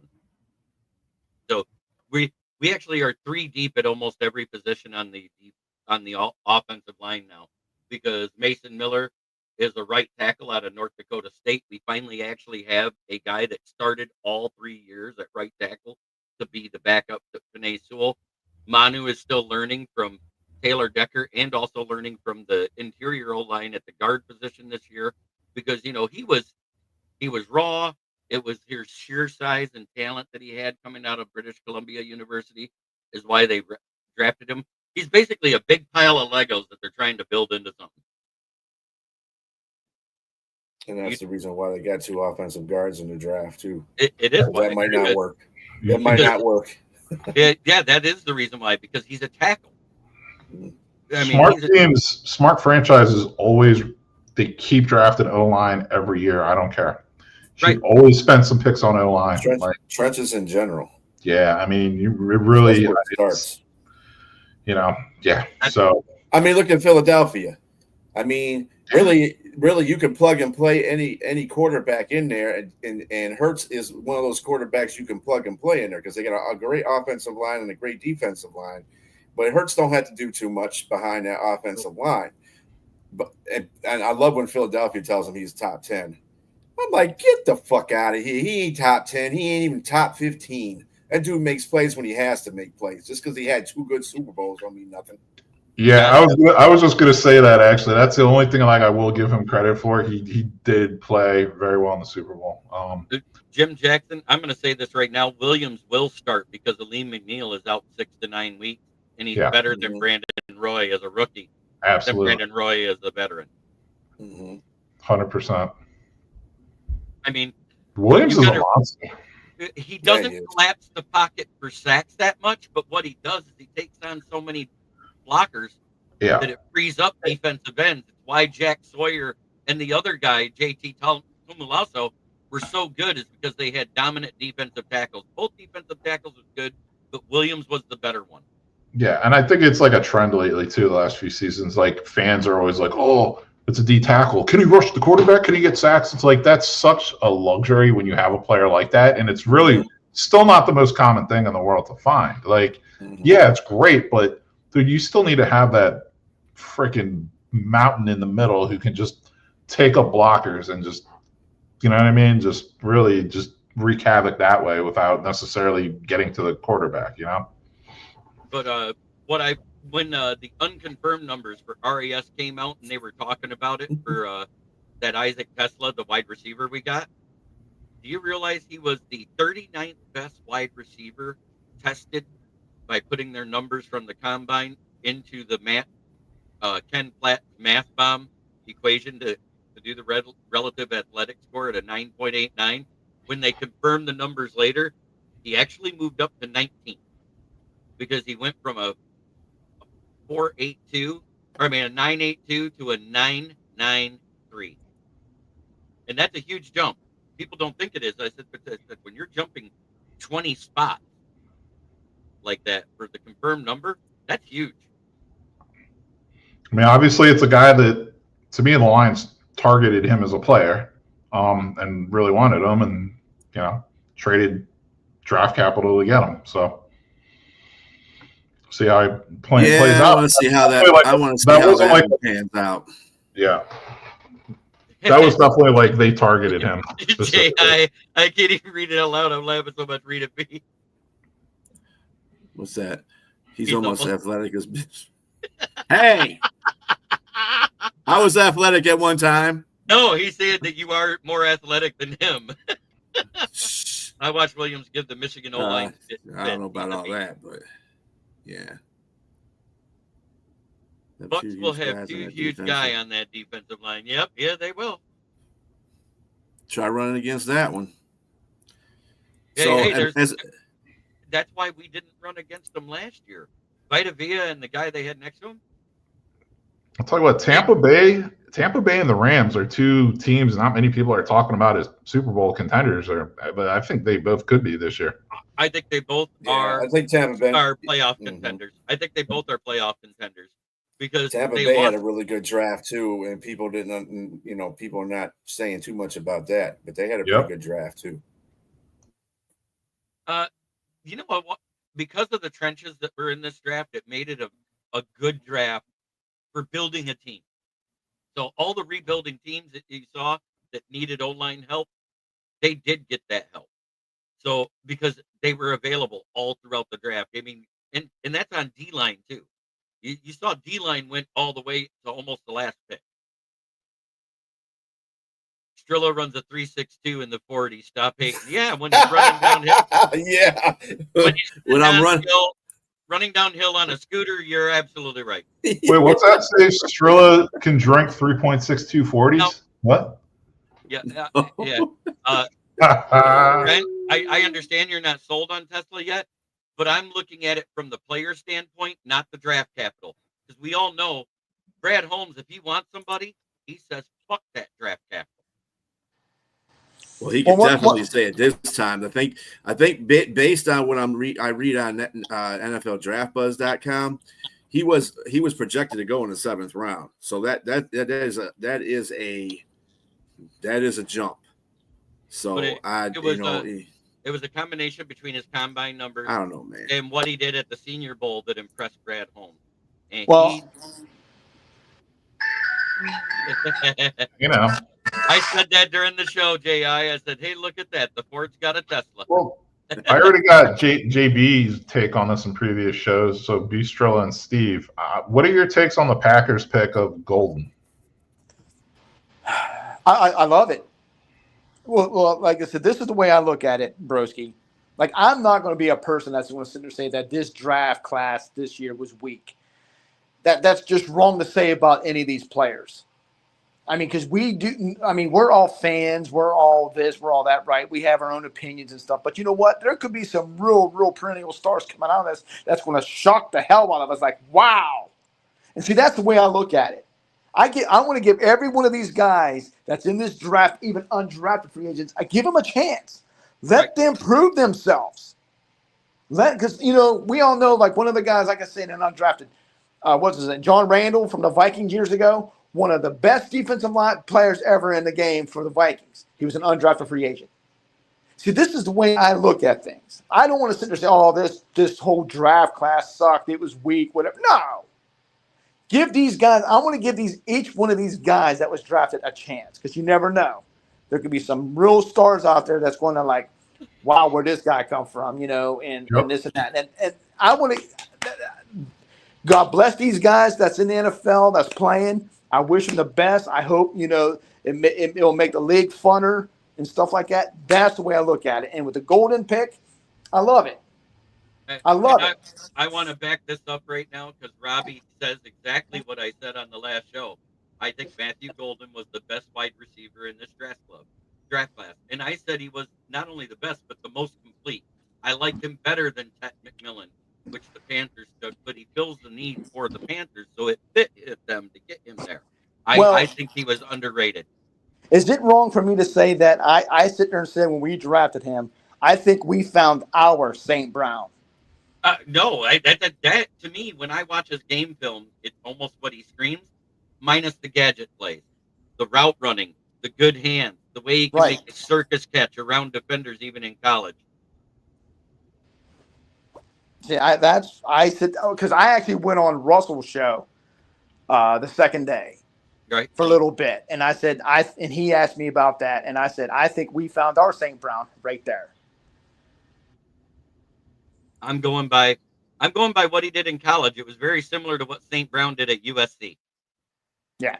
So we actually are 3 deep at almost every position on the offensive line now, because Mason Miller is a right tackle out of North Dakota State. We finally actually have a guy that started all 3 years at right tackle to be the backup to Panay Sewell. Manu is still learning from Taylor Decker, and also learning from the interior O-line at the guard position this year, because he was raw. It was his sheer size and talent that he had coming out of British Columbia University is why they drafted him. He's basically a big pile of Legos that they're trying to build into something. And that's the reason why they got 2 offensive guards in the draft too. It is why. That might not work. That might not work. Yeah, that is the reason why, because he's a tackle. I mean, smart franchises always they keep drafting O-line every year. I don't care. Should always spend some picks on O-line. Trenches in general. Yeah, I mean, you really starts. Yeah. So I mean, look at Philadelphia. I mean, really, you can plug and play any quarterback in there, and Hurts is one of those quarterbacks you can plug and play in there because they got a great offensive line and a great defensive line. But Hurts don't have to do too much behind that offensive line. But and I love when Philadelphia tells him he's top 10. I'm like, get the fuck out of here. He ain't top 10. He ain't even top 15. That dude makes plays when he has to make plays. Just because he had 2 good Super Bowls don't mean nothing. Yeah, I was just gonna say that actually. That's the only thing I will give him credit for. He did play very well in the Super Bowl. Jim Jackson, I'm gonna say this right now. Williams will start because Aleem McNeil is out 6 to 9 weeks, and he's better than Brandon Roy as a rookie. Absolutely. Than Brandon Roy as a veteran. 100%. I mean, Williams is a monster. He doesn't collapse the pocket for sacks that much, but what he does is he takes on so many blockers that it frees up defensive ends. It's why Jack Sawyer and the other guy, JT Tumulaso, were so good, is because they had dominant defensive tackles. Both defensive tackles was good, but Williams was the better one. Yeah, and I think it's like a trend lately too. The last few seasons, like fans are always like, "Oh, it's a D tackle. Can he rush the quarterback? Can he get sacks?" It's like that's such a luxury when you have a player like that, and it's really still not the most common thing in the world to find. Like, yeah, it's great, but dude, you still need to have that freaking mountain in the middle who can just take up blockers and just, you know what I mean? Just really just wreak havoc that way without necessarily getting to the quarterback, But when the unconfirmed numbers for RAS came out and they were talking about it for that Isaac Tesla, the wide receiver we got, do you realize he was the 39th best wide receiver tested by putting their numbers from the combine into the Ken Platt math bomb equation to do the relative athletic score at a 9.89? When they confirmed the numbers later, he actually moved up to 19th because he went from a 982 to a 993. And that's a huge jump. People don't think it is. I said, but when you're jumping 20 spots like that for the confirmed number, that's huge. I mean, obviously, it's a guy that, to me, the Lions targeted him as a player, and really wanted him, and traded draft capital to get him. So, see how he plays out. I want to see how that. I want to see how that pans out. Yeah, that was definitely like they targeted him. Jay, I can't even read it out loud. I'm laughing so much. Read it, me. What's that? He's almost athletic as bitch. Hey, I was athletic at one time. No, he said that you are more athletic than him. I watched Williams give the Michigan O-line. I don't know about all that, but yeah. Bucks will have 2 huge guys on that defensive line. Yep, yeah, they will. Try running against that one. Hey, that's why we didn't run against them last year. Vita Vea and the guy they had next to him. I'll tell you what, Tampa Bay and the Rams are 2 teams not many people are talking about as Super Bowl contenders, but I think they both could be this year. I think they both are. I think Tampa Bay are playoff contenders. I think they both are playoff contenders because Tampa Bay had a really good draft too, and people didn't. People are not saying too much about that, but they had a pretty good draft too. You know what? Because of the trenches that were in this draft, it made it a good draft for building a team. So all the rebuilding teams that you saw that needed O-line help, they did get that help. So because they were available all throughout the draft. I mean, and that's on D-line too. You saw D-line went all the way to almost the last pick. Strilla runs a 3.62 in the 40. Stop hating. Yeah, when he's running downhill. Yeah. When I'm running downhill on a scooter, you're absolutely right. Wait, what's that say? Strilla can drink 3.62 40s? No. What? Yeah. Brent, I understand you're not sold on Tesla yet, but I'm looking at it from the player standpoint, not the draft capital. Because we all know Brad Holmes, if he wants somebody, he says, fuck that draft capital. Well, he could definitely say it this time. I think based on what I read on NFLDraftBuzz.com, he was projected to go in the 7th round. So that is a jump. So it was a combination between his combine numbers. I don't know, man, and what he did at the Senior Bowl that impressed Brad Holmes. And I said that during the show, J.I. I said, hey, look at that. The Ford's got a Tesla. Well, I already got JB's take on this in previous shows. So Bistrella and Steve, what are your takes on the Packers pick of Golden? I love it. Well, like I said, this is the way I look at it, broski. Like, I'm not going to be a person that's going to sit there and say that this draft class this year was weak. That's just wrong to say about any of these players. I mean, because we're all fans. We're all this. We're all that, right? We have our own opinions and stuff. But you know what? There could be some real perennial stars coming out of this that's going to shock the hell out of us. Like, wow. And see, that's the way I look at it. I want to give every one of these guys that's in this draft, even undrafted free agents, I give them a chance. Let them prove themselves. Because, we all know, like, one of the guys, like I said, an undrafted, what's his name? John Randall from the Vikings years ago. One of the best defensive line players ever in the game for the Vikings. He was an undrafted free agent. See, this is the way I look at things. I don't want to sit there and say, oh, this whole draft class sucked. It was weak, whatever. No. Give these guys, I want to give each one of these guys that was drafted a chance, because you never know. There could be some real stars out there that's going to like, wow, where'd this guy come from, and this and that. And I want to, God bless these guys that's in the NFL, that's playing. I wish them the best. I hope, it'll make the league funner and stuff like that. That's the way I look at it. And with the golden pick, I love it. I love it. I want to back this up right now because Robbie says exactly what I said on the last show. I think Matthew Golden was the best wide receiver in this draft class. And I said he was not only the best, but the most complete. I liked him better than Ted McMillan, which the Panthers took, but he fills the need for the Panthers, so it fit them to get him there. I think he was underrated. Is it wrong for me to say that I sit there and said when we drafted him, I think we found our St. Brown? No, that to me, when I watch his game film, it's almost what he screams, minus the gadget plays, the route running, the good hands, the way he can make a circus catch around defenders even in college. See, I said because I actually went on Russell's show the second day, right, for a little bit, and I said and he asked me about that, and I said I think we found our St. Brown right there. I'm going by what he did in college. It was very similar to what St. Brown did at USC. Yeah.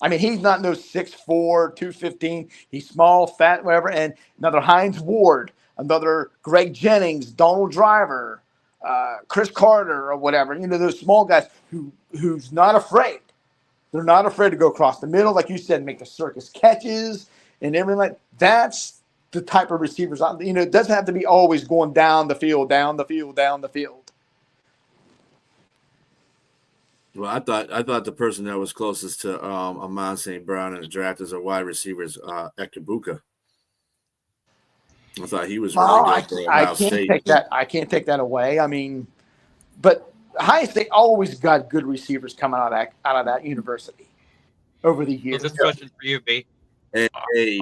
I mean, he's not no 6'4", 215. He's small, fat, whatever. And another Hines Ward, another Greg Jennings, Donald Driver, Chris Carter or whatever. Those small guys who's not afraid. They're not afraid to go across the middle, like you said, make the circus catches and everything like that's the type of receivers. It doesn't have to be always going down the field. Well, I thought the person that was closest to Amon St. Brown in the draft as a wide receiver is Ekabuka. I thought he was really good for Ohio State. I can't take that away. I mean, but Ohio State always got good receivers coming out of that university over the years. So this question for you, B. Hey,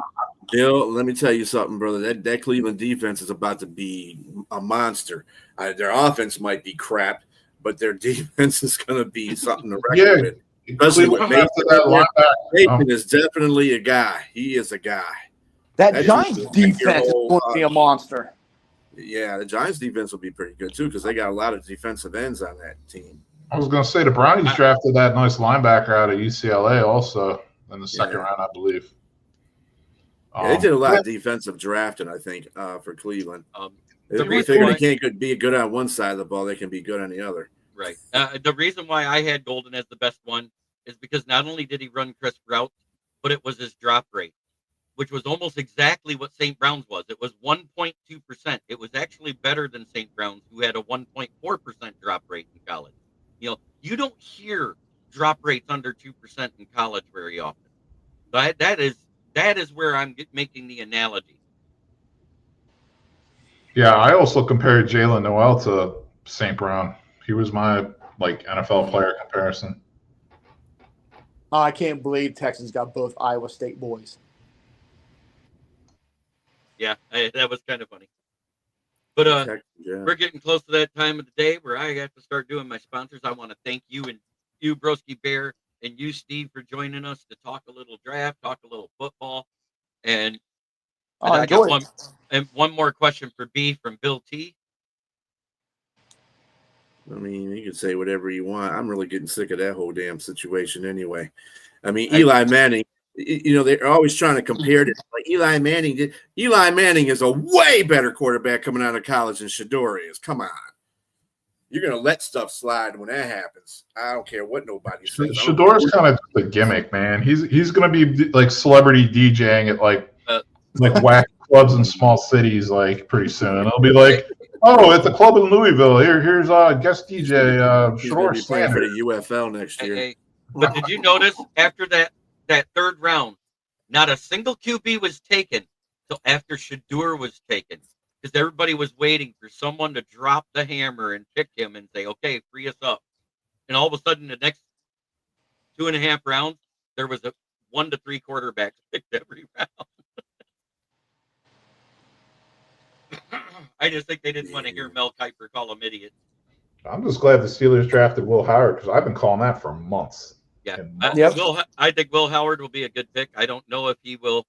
Bill, let me tell you something, brother. That Cleveland defense is about to be a monster. Their offense might be crap, but their defense is going to be something to reckon with. Especially with Mason is definitely a guy. He is a guy. That Giants defense is going to be a monster. Yeah, the Giants defense will be pretty good, too, because they got a lot of defensive ends on that team. I was going to say the Brownies drafted that nice linebacker out of UCLA also in the second round, I believe. Yeah, they did a lot of defensive drafting, I think, for Cleveland. They figured they can't be good on one side of the ball; they can be good on the other. Right. The reason why I had Golden as the best one is because not only did he run crisp routes, but it was his drop rate, which was almost exactly what St. Brown's was. It was 1.2%. It was actually better than St. Brown's, who had a 1.4% drop rate in college. You don't hear drop rates under 2% in college very often. But that is where I'm making the analogy. Yeah, I also compared Jalen Noel to St. Brown. He was my NFL player comparison. I can't believe Texas got both Iowa State boys. Yeah, that was kind of funny. But we're getting close to that time of the day where I have to start doing my sponsors. I want to thank you and you, Broski Bear, and you, Steve, for joining us to talk a little draft, talk a little football. And I got one more question for B from Bill T. I mean, you can say whatever you want. I'm really getting sick of that whole damn situation anyway. I mean, Eli Manning, they're always trying to compare it. Like Eli Manning is a way better quarterback coming out of college than Shador is. Come on. You're going to let stuff slide when that happens. I don't care what nobody says. Shador's kind of just a gimmick, man. He's going to be like celebrity DJing at like whack clubs in small cities pretty soon. It'll be like, oh, at the club in Louisville. Here's guest DJ Shador Sanders playing for the UFL next year. Hey, but did you notice after that third round, not a single QB was taken till after Shador was taken, because everybody was waiting for someone to drop the hammer and pick him and say, "Okay, free us up." And all of a sudden, the next 2.5 rounds, there was a 1 to 3 quarterbacks picked every round. I just think they didn't want to hear Mel Kiper call them idiots. I'm just glad the Steelers drafted Will Howard because I've been calling that for months. Yeah, I think Will Howard will be a good pick. I don't know if he will.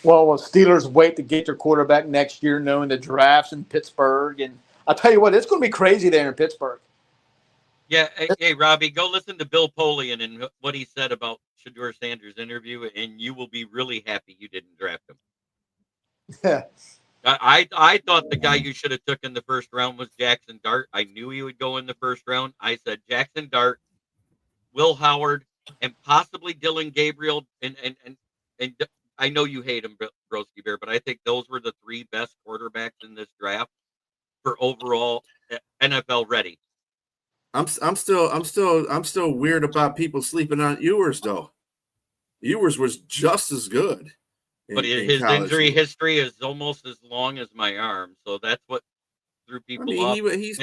Well, Steelers wait to get their quarterback next year, knowing the drafts in Pittsburgh. And I'll tell you what, it's going to be crazy there in Pittsburgh. Yeah, hey, Robbie, go listen to Bill Polian and what he said about Shador Sanders' interview, and you will be really happy you didn't draft him. Yeah. I thought the guy you should have took in the first round was Jackson Dart. I knew he would go in the first round. I said Jackson Dart, Will Howard, and possibly Dylan Gabriel. And I know you hate him, Broski Bear, but I think those were the 3 best quarterbacks in this draft for overall NFL ready. I'm still weird about people sleeping on Ewers though. Ewers was just as good. But his injury history is almost as long as my arm, so that's what threw people off. He's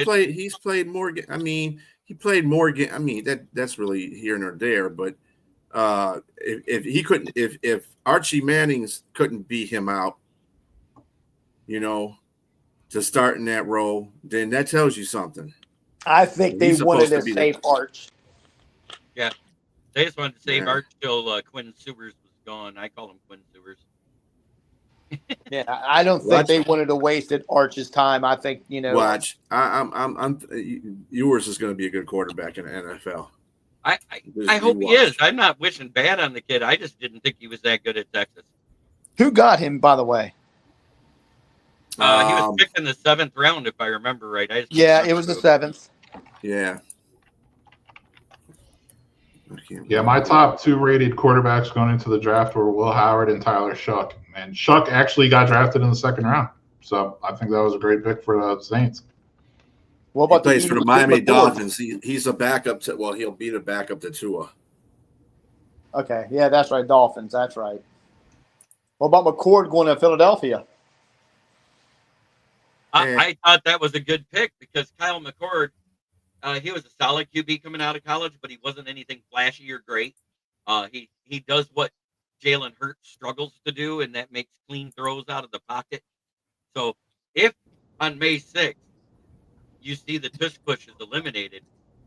played more. I mean, he played more. I mean, that's really here nor there. But if Archie Manning's couldn't beat him out, to start in that role, then that tells you something. I think they wanted to save Arch. Yeah, they just wanted to save Arch till Quinn Sewers was gone. I call him Quinn Sewers. Yeah, I don't think they wanted to waste Arch's time. I think Watch, I'm Ewers is going to be a good quarterback in the NFL. I hope he is. I'm not wishing bad on the kid. I just didn't think he was that good at Texas. Who got him, by the way? He was picked in the 7th round, if I remember right. It was the 7th. Yeah. Yeah, my top 2 rated quarterbacks going into the draft were Will Howard and Tyler Shuck. And Shuck actually got drafted in the 2nd round. So I think that was a great pick for the Saints. What about he plays for the Miami Dolphins? He's a backup he'll be the backup to Tua. Okay, yeah, that's right. Dolphins, that's right. What about McCord going to Philadelphia? I thought that was a good pick because Kyle McCord, he was a solid QB coming out of college, but he wasn't anything flashy or great. He does what Jalen Hurts struggles to do, and that makes clean throws out of the pocket. So if on May 6th you see the tush push is eliminated,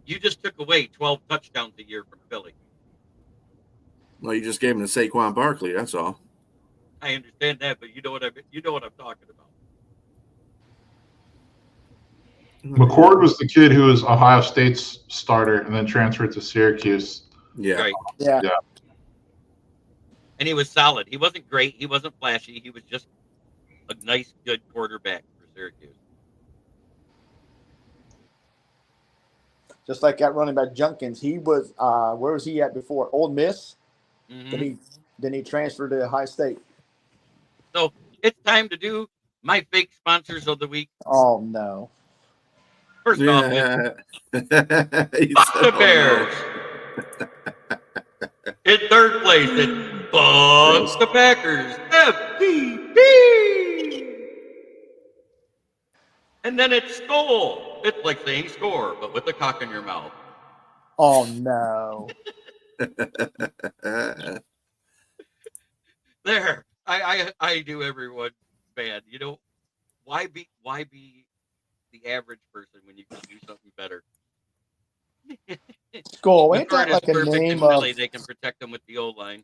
you just took away 12 touchdowns a year from Philly. Well, you just gave him to Saquon Barkley. That's all. I understand that, but you know what I'm talking about. McCord was the kid who was Ohio State's starter and then transferred to Syracuse. Yeah. Right. Yeah. Yeah. And he was solid. He wasn't great. He wasn't flashy. He was just a nice, good quarterback for Syracuse. Just like that running back Junkins, he was where was he at before? Ole Miss. Mm-hmm. Then he transferred to Ohio State. So it's time to do my fake sponsors of the week. Oh no! First off, Yeah. the Bears. In third place, it Bucks the Packers. FTP. And then it's Skull. It's like saying score, but with the cock in your mouth. Oh no! There. I do everyone bad. You know, why be the average person when you can do something better? Skull, ain't McCord that like is a perfect in name Philly. of They can protect them with the O-line.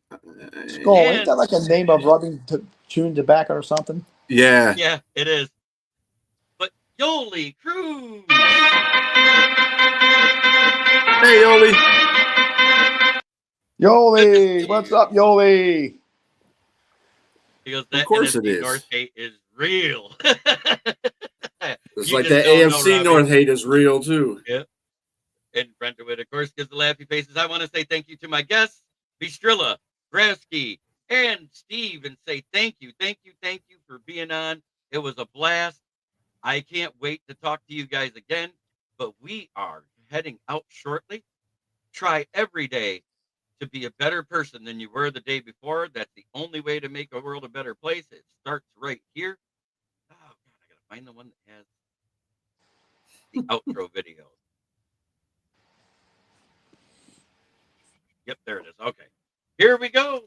Skull? And- Ain't that like a name of rubbing chewing tobacco or something? Yeah. Yeah, it is. But Yoli Cruz. Hey, Oli. Yoli, what's up, Yoli? Because that Of course NFC it is. North hate is real. It's You like just that don't know, AFC Robbie. North hate is real too. And Brentwood, of course, gives the laughy faces. I want to say thank you to my guests, Bistrilla, Grasky, and Steve, and say thank you for being on. It was a blast. I can't wait to talk to you guys again, but we are heading out shortly. Try every day to be a better person than you were the day before. That's the only way to make a world a better place. It starts right here. Oh, God, I got to find the one that has the outro video. Yep, there it is. Okay. Here we go.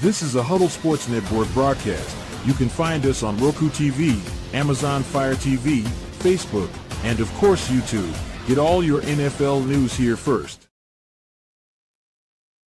This is a Huddle Sports Network broadcast. You can find us on Roku TV, Amazon Fire TV, Facebook, and of course YouTube. Get all your NFL news here first.